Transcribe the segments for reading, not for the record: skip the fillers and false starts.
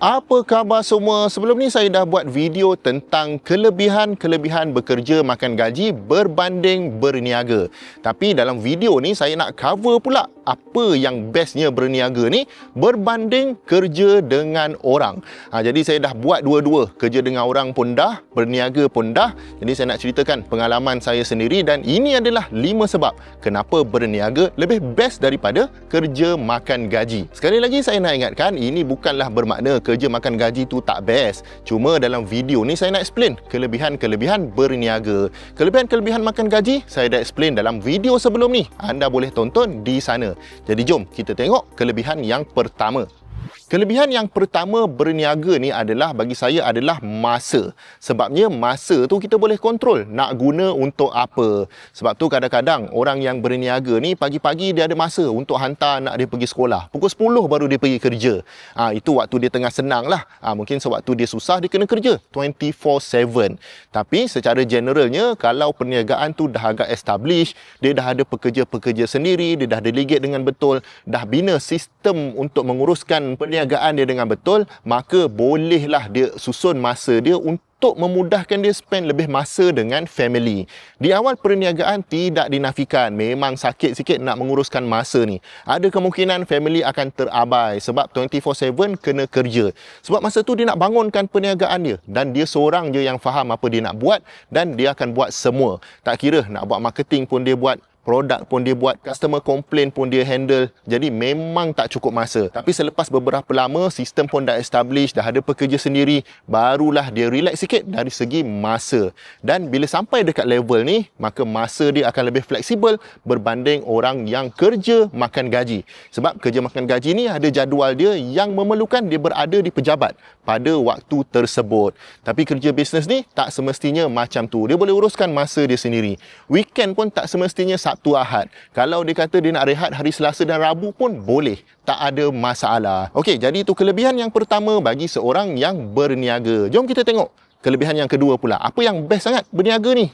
Apa khabar semua? Sebelum ni saya dah buat video tentang kelebihan-kelebihan bekerja makan gaji berbanding berniaga. Tapi dalam video ni saya nak cover pula apa yang bestnya berniaga ni berbanding kerja dengan orang. Jadi saya dah buat dua-dua, kerja dengan orang pun dah, berniaga pun dah. Jadi saya nak ceritakan pengalaman saya sendiri dan ini adalah 5 sebab kenapa berniaga lebih best daripada kerja makan gaji. Sekali lagi saya nak ingatkan, ini bukanlah bermakna kerja makan gaji tu tak best. Cuma dalam video ni saya nak explain kelebihan-kelebihan berniaga. Kelebihan-kelebihan makan gaji saya dah explain dalam video sebelum ni. Anda boleh tonton di sana. Jadi jom kita tengok kelebihan yang pertama. Kelebihan yang pertama berniaga ni adalah, bagi saya adalah masa. Sebabnya masa tu kita boleh kontrol nak guna untuk apa. Sebab tu kadang-kadang orang yang berniaga ni pagi-pagi dia ada masa untuk hantar anak dia pergi sekolah. Pukul 10 baru dia pergi kerja. Itu waktu dia tengah senang lah. Mungkin sewaktu dia susah dia kena kerja 24/7. Tapi secara generalnya kalau perniagaan tu dah agak established, dia dah ada pekerja-pekerja sendiri, dia dah delegate dengan betul, dah bina sistem untuk menguruskan perniagaan dia dengan betul, maka bolehlah dia susun masa dia untuk memudahkan dia spend lebih masa dengan family. Di awal perniagaan tidak dinafikan, memang sakit sikit nak menguruskan masa ni. Ada kemungkinan family akan terabai sebab 24/7 kena kerja. Sebab masa tu dia nak bangunkan perniagaan dia dan dia seorang je yang faham apa dia nak buat dan dia akan buat semua. Tak kira nak buat marketing pun dia buat, produk pun dia buat, customer complain pun dia handle. Jadi memang tak cukup masa. Tapi selepas beberapa lama, sistem pun dah establish, dah ada pekerja sendiri, barulah dia relax sikit dari segi masa. Dan bila sampai dekat level ni, maka masa dia akan lebih fleksibel berbanding orang yang kerja makan gaji. Sebab kerja makan gaji ni ada jadual dia yang memerlukan dia berada di pejabat pada waktu tersebut. Tapi kerja bisnes ni tak semestinya macam tu. Dia boleh uruskan masa dia sendiri. Weekend pun tak semestinya Sabtu Ahad. Kalau dia kata dia nak rehat hari Selasa dan Rabu pun boleh. Tak ada masalah. Okey, jadi itu kelebihan yang pertama bagi seorang yang berniaga. Jom kita tengok kelebihan yang kedua pula. Apa yang best sangat berniaga ni?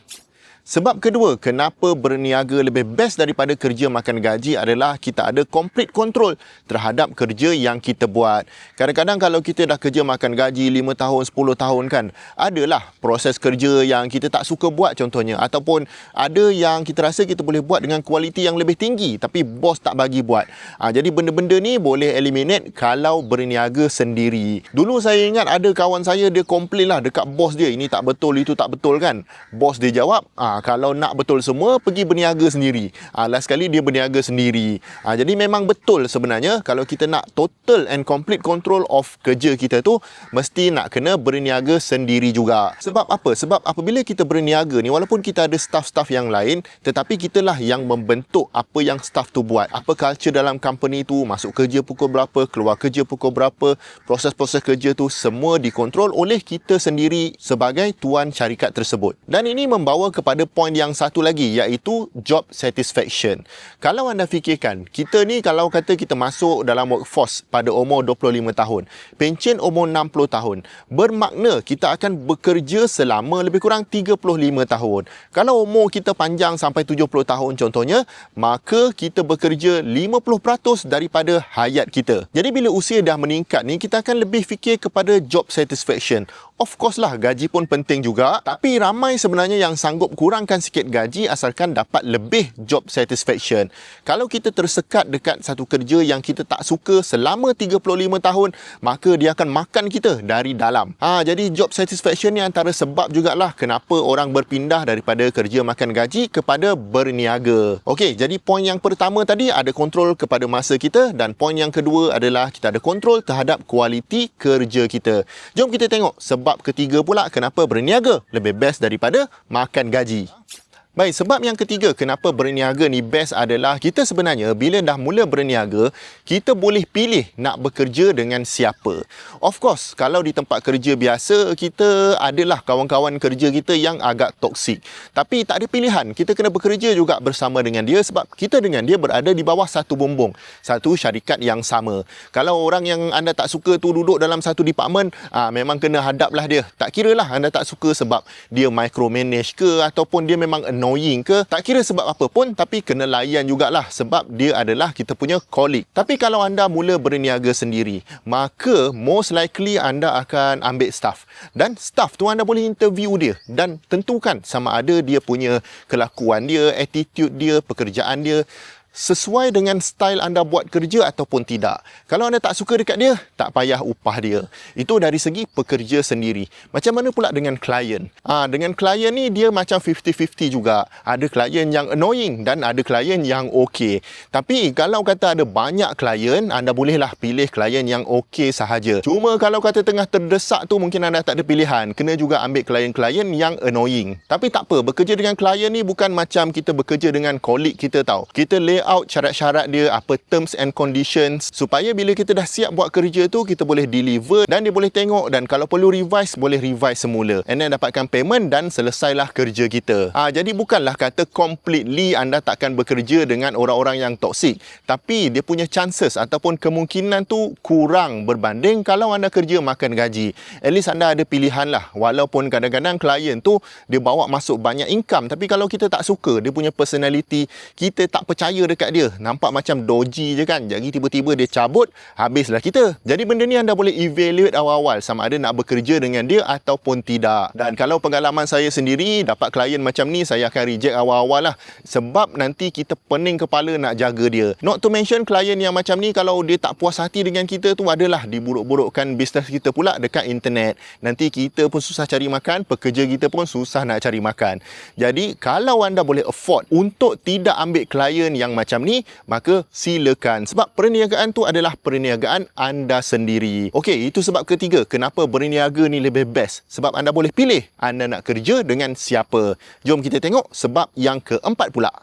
Sebab kedua, kenapa berniaga lebih best daripada kerja makan gaji adalah kita ada complete control terhadap kerja yang kita buat. Kadang-kadang kalau kita dah kerja makan gaji 5 tahun, 10 tahun kan, adalah proses kerja yang kita tak suka buat contohnya. Ataupun ada yang kita rasa kita boleh buat dengan kualiti yang lebih tinggi tapi bos tak bagi buat. Jadi benda-benda ni boleh eliminate kalau berniaga sendiri. Dulu saya ingat ada kawan saya, dia komplain lah dekat bos dia, ini tak betul, itu tak betul kan. Bos dia jawab, kalau nak betul semua, pergi berniaga sendiri. Last kali dia berniaga sendiri. Jadi memang betul sebenarnya kalau kita nak total and complete control of kerja kita tu, mesti nak kena berniaga sendiri juga. Sebab apa? Sebab apabila kita berniaga ni, walaupun kita ada staff-staff yang lain, tetapi kitalah yang membentuk apa yang staff tu buat. Apa culture dalam company tu, masuk kerja pukul berapa, keluar kerja pukul berapa, proses-proses kerja tu semua dikontrol oleh kita sendiri sebagai tuan syarikat tersebut. Dan ini membawa kepada poin yang satu lagi, iaitu job satisfaction. Kalau anda fikirkan, kita ni kalau kata kita masuk dalam workforce pada umur 25 tahun, pencen umur 60 tahun, bermakna kita akan bekerja selama lebih kurang 35 tahun. Kalau umur kita panjang sampai 70 tahun contohnya, maka kita bekerja 50% daripada hayat kita. Jadi bila usia dah meningkat ni, kita akan lebih fikir kepada job satisfaction. Of course lah, gaji pun penting juga, tapi ramai sebenarnya yang sanggup kurangkan sikit gaji asalkan dapat lebih job satisfaction. Kalau kita tersekat dekat satu kerja yang kita tak suka selama 35 tahun, maka dia akan makan kita dari dalam. Jadi job satisfaction ni antara sebab jugalah kenapa orang berpindah daripada kerja makan gaji kepada berniaga. Okey, jadi poin yang pertama tadi ada kontrol kepada masa kita, dan poin yang kedua adalah kita ada kontrol terhadap kualiti kerja kita. Jom kita tengok sebab ketiga pula kenapa berniaga lebih best daripada makan gaji. Baik, sebab yang ketiga kenapa berniaga ni best adalah kita sebenarnya bila dah mula berniaga, kita boleh pilih nak bekerja dengan siapa. Of course, kalau di tempat kerja biasa, kita adalah kawan-kawan kerja kita yang agak toksik. Tapi tak ada pilihan, kita kena bekerja juga bersama dengan dia sebab kita dengan dia berada di bawah satu bumbung, satu syarikat yang sama. Kalau orang yang anda tak suka tu duduk dalam satu department, memang kena hadaplah dia. Tak kira lah anda tak suka sebab dia micromanage ke ataupun dia memang annoying annoying ke, tak kira sebab apa pun, tapi kena layan jugalah sebab dia adalah kita punya colleague. Tapi kalau anda mula berniaga sendiri, maka most likely anda akan ambil staff. Dan staff tu anda boleh interview dia dan tentukan sama ada dia punya kelakuan dia, attitude dia, pekerjaan dia sesuai dengan style anda buat kerja ataupun tidak. Kalau anda tak suka dekat dia, tak payah upah dia. Itu dari segi pekerja sendiri. Macam mana pula dengan klien? Dengan klien ni dia macam 50-50 juga. Ada klien yang annoying dan ada klien yang okey. Tapi kalau kata ada banyak klien, anda bolehlah pilih klien yang okey sahaja. Cuma kalau kata tengah terdesak tu mungkin anda tak ada pilihan. Kena juga ambil klien-klien yang annoying. Tapi tak apa, bekerja dengan klien ni bukan macam kita bekerja dengan colleague kita tau. Kita lay out syarat-syarat dia, apa terms and conditions, supaya bila kita dah siap buat kerja tu, kita boleh deliver dan dia boleh tengok, dan kalau perlu revise, boleh revise semula, and then dapatkan payment dan selesailah kerja kita. Jadi bukanlah kata completely anda takkan bekerja dengan orang-orang yang toksik, tapi dia punya chances ataupun kemungkinan tu kurang berbanding kalau anda kerja makan gaji. At least anda ada pilihan lah, walaupun kadang-kadang klien tu dia bawa masuk banyak income, tapi kalau kita tak suka dia punya personality, kita tak percaya dekat dia, nampak macam doji je kan, jadi tiba-tiba dia cabut, habislah kita. Jadi benda ni anda boleh evaluate awal-awal sama ada nak bekerja dengan dia ataupun tidak. Dan kalau pengalaman saya sendiri dapat klien macam ni, saya akan reject awal-awal lah, sebab nanti kita pening kepala nak jaga dia. Not to mention klien yang macam ni, kalau dia tak puas hati dengan kita tu, adalah diburuk-burukkan bisnes kita pula dekat internet. Nanti kita pun susah cari makan, pekerja kita pun susah nak cari makan. Jadi kalau anda boleh afford untuk tidak ambil klien yang macam ni, maka silakan, sebab perniagaan tu adalah perniagaan anda sendiri. Okey, itu sebab ketiga kenapa berniaga ni lebih best, sebab anda boleh pilih anda nak kerja dengan siapa. Jom kita tengok sebab yang keempat pula.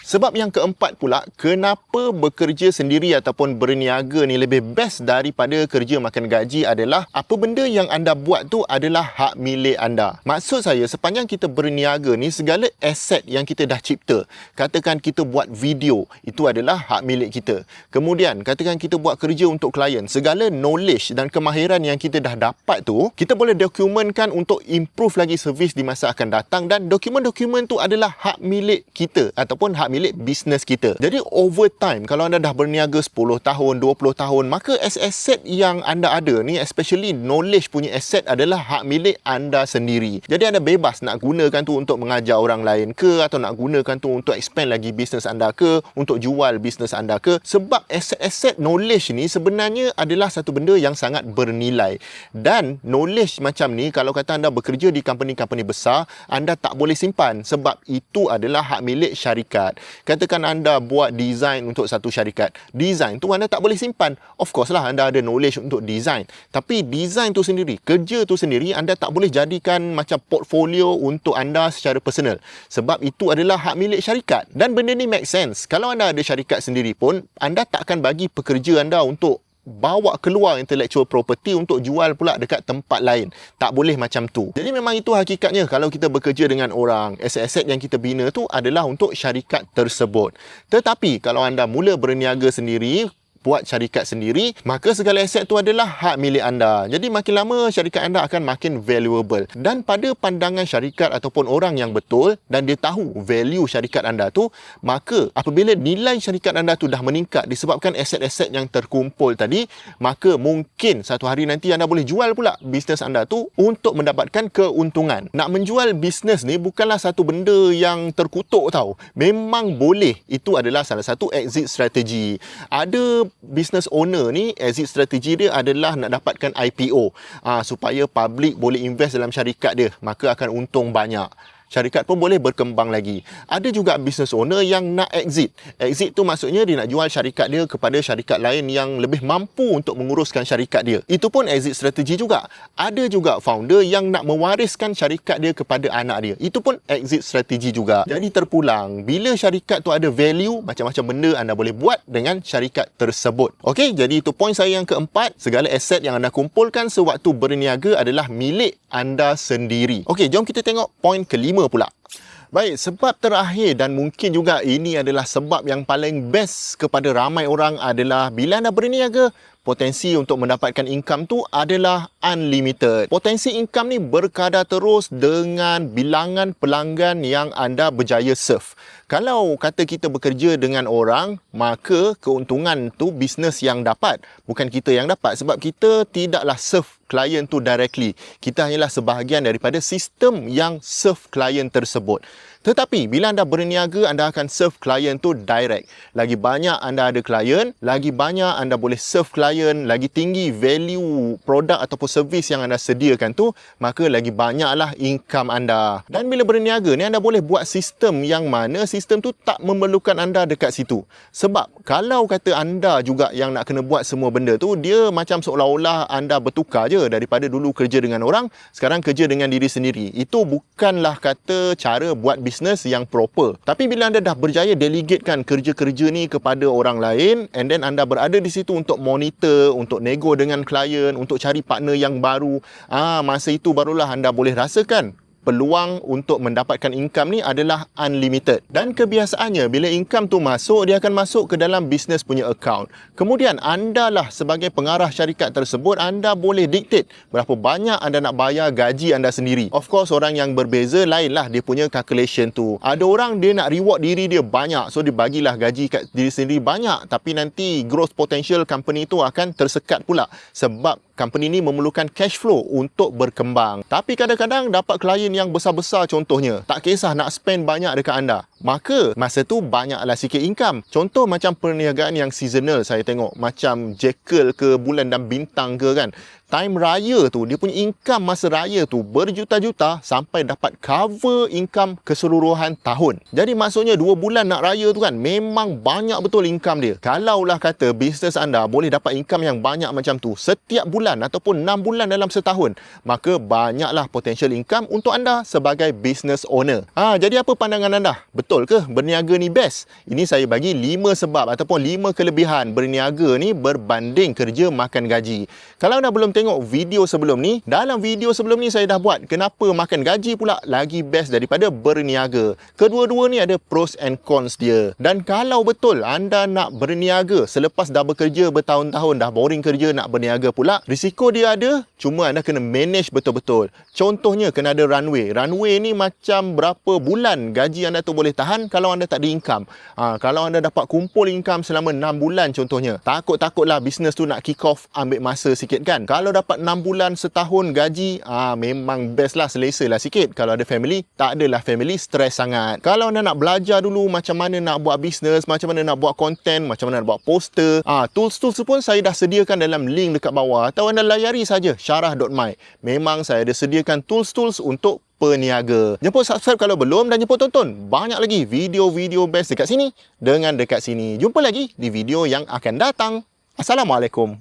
Sebab yang keempat pula, kenapa bekerja sendiri ataupun berniaga ni lebih best daripada kerja makan gaji adalah apa benda yang anda buat tu adalah hak milik anda. Maksud saya, sepanjang kita berniaga ni, segala aset yang kita dah cipta, katakan kita buat video, itu adalah hak milik kita. Kemudian, katakan kita buat kerja untuk klien, segala knowledge dan kemahiran yang kita dah dapat tu, kita boleh dokumenkan untuk improve lagi servis di masa akan datang, dan dokumen-dokumen tu adalah hak milik kita ataupun hak milik bisnes kita. Jadi over time, kalau anda dah berniaga 10 tahun, 20 tahun, maka aset yang anda ada ni, especially knowledge punya aset, adalah hak milik anda sendiri. Jadi anda bebas nak gunakan tu untuk mengajar orang lain ke, atau nak gunakan tu untuk expand lagi bisnes anda ke, untuk jual bisnes anda ke, sebab aset-aset knowledge ni sebenarnya adalah satu benda yang sangat bernilai. Dan knowledge macam ni, kalau kata anda bekerja di company-company besar, anda tak boleh simpan, sebab itu adalah hak milik syarikat. Katakan anda buat design untuk satu syarikat, design tu anda tak boleh simpan. Of course lah, anda ada knowledge untuk design, tapi design tu sendiri, kerja tu sendiri, anda tak boleh jadikan macam portfolio untuk anda secara personal, sebab itu adalah hak milik syarikat. Dan benda ni make sense. Kalau anda ada syarikat sendiri pun, anda tak akan bagi pekerja anda untuk bawa keluar intellectual property untuk jual pula dekat tempat lain. Tak boleh macam tu. Jadi memang itu hakikatnya kalau kita bekerja dengan orang, aset-aset yang kita bina tu adalah untuk syarikat tersebut. Tetapi kalau anda mula berniaga sendiri, buat syarikat sendiri, maka segala aset tu adalah hak milik anda. Jadi makin lama syarikat anda akan makin valuable. Dan pada pandangan syarikat ataupun orang yang betul dan dia tahu value syarikat anda tu, maka apabila nilai syarikat anda tu dah meningkat disebabkan aset-aset yang terkumpul tadi, maka mungkin satu hari nanti anda boleh jual pula bisnes anda tu untuk mendapatkan keuntungan. Nak menjual bisnes ni bukanlah satu benda yang terkutuk tau. Memang boleh. Itu adalah salah satu exit strategy. Ada business owner ni, exit strategi dia adalah nak dapatkan IPO, supaya public boleh invest dalam syarikat dia, maka akan untung banyak. Syarikat pun boleh berkembang lagi. Ada juga business owner yang nak exit. Exit tu maksudnya dia nak jual syarikat dia kepada syarikat lain yang lebih mampu untuk menguruskan syarikat dia. Itu pun exit strategi juga. Ada juga founder yang nak mewariskan syarikat dia kepada anak dia. Itu pun exit strategi juga. Jadi terpulang, bila syarikat tu ada value, macam-macam benda anda boleh buat dengan syarikat tersebut. Okey, jadi itu poin saya yang keempat. Segala aset yang anda kumpulkan sewaktu berniaga adalah milik anda sendiri. Okey, jom kita tengok poin kelima pula. Baik, sebab terakhir dan mungkin juga ini adalah sebab yang paling best kepada ramai orang adalah bila anda berniaga, potensi untuk mendapatkan income tu adalah unlimited. Potensi income ni berkadar terus dengan bilangan pelanggan yang anda berjaya serve. Kalau kata kita bekerja dengan orang, maka keuntungan tu bisnes yang dapat, bukan kita yang dapat, sebab kita tidaklah serve klien tu directly. Kita hanyalah sebahagian daripada sistem yang serve klien tersebut. Tetapi bila anda berniaga, anda akan serve klien tu direct. Lagi banyak anda ada klien, lagi banyak anda boleh serve klien, lagi tinggi value produk ataupun servis yang anda sediakan tu, maka lagi banyaklah income anda. Dan bila berniaga ni, anda boleh buat sistem yang mana sistem tu tak memerlukan anda dekat situ. Sebab kalau kata anda juga yang nak kena buat semua benda tu, dia macam seolah-olah anda bertukar je daripada dulu kerja dengan orang, sekarang kerja dengan diri sendiri. Itu bukanlah kata cara buat bisnes yang proper. Tapi bila anda dah berjaya delegatekan kerja-kerja ni kepada orang lain, and then anda berada di situ untuk monitor, untuk nego dengan klien, untuk cari partner yang baru, masa itu barulah anda boleh rasakan peluang untuk mendapatkan income ni adalah unlimited. Dan kebiasaannya bila income tu masuk, dia akan masuk ke dalam bisnes punya account. Kemudian anda lah sebagai pengarah syarikat tersebut, anda boleh dictate berapa banyak anda nak bayar gaji anda sendiri. Of course, orang yang berbeza lainlah dia punya calculation tu. Ada orang dia nak reward diri dia banyak, so dia bagilah gaji kat diri sendiri banyak, tapi nanti growth potential company tu akan tersekat pula sebab company ni memerlukan cash flow untuk berkembang. Tapi kadang-kadang dapat klien yang besar-besar contohnya, tak kisah nak spend banyak dekat anda, maka masa tu banyaklah sikit income. Contoh macam perniagaan yang seasonal saya tengok, macam Jekyll ke Bulan dan Bintang ke kan. Time raya tu, dia punya income masa raya tu berjuta-juta sampai dapat cover income keseluruhan tahun. Jadi maksudnya 2 bulan nak raya tu kan, memang banyak betul income dia. Kalaulah kata bisnes anda boleh dapat income yang banyak macam tu setiap bulan ataupun 6 bulan dalam setahun, maka banyaklah potential income untuk anda sebagai business owner. Jadi apa pandangan anda? Betul ke berniaga ni best? Ini saya bagi 5 sebab ataupun 5 kelebihan berniaga ni berbanding kerja makan gaji. Kalau anda belum tengok video sebelum ni, dalam video sebelum ni saya dah buat kenapa makan gaji pula lagi best daripada berniaga. Kedua-dua ni ada pros and cons dia. Dan kalau betul anda nak berniaga selepas dah bekerja bertahun-tahun, dah boring kerja, nak berniaga pula, risiko dia ada, cuma anda kena manage betul-betul. Contohnya kena ada runway. Runway ni macam berapa bulan gaji anda tu boleh tahan kalau anda tak ada income. Kalau anda dapat kumpul income selama 6 bulan contohnya, takut-takutlah bisnes tu nak kick off, ambil masa sikit kan. Kalau dapat 6 bulan setahun gaji, memang best lah, selesa lah sikit. Kalau ada family, tak adalah family, stres sangat. Kalau anda nak belajar dulu macam mana nak buat bisnes, macam mana nak buat konten, macam mana nak buat poster, tools-tools pun saya dah sediakan dalam link dekat bawah, atau anda layari saja syarah.my. Memang saya ada sediakan tools-tools untuk peniaga. Jemput subscribe kalau belum, dan jemput tonton banyak lagi video-video best dekat sini dengan dekat sini. Jumpa lagi di video yang akan datang. Assalamualaikum.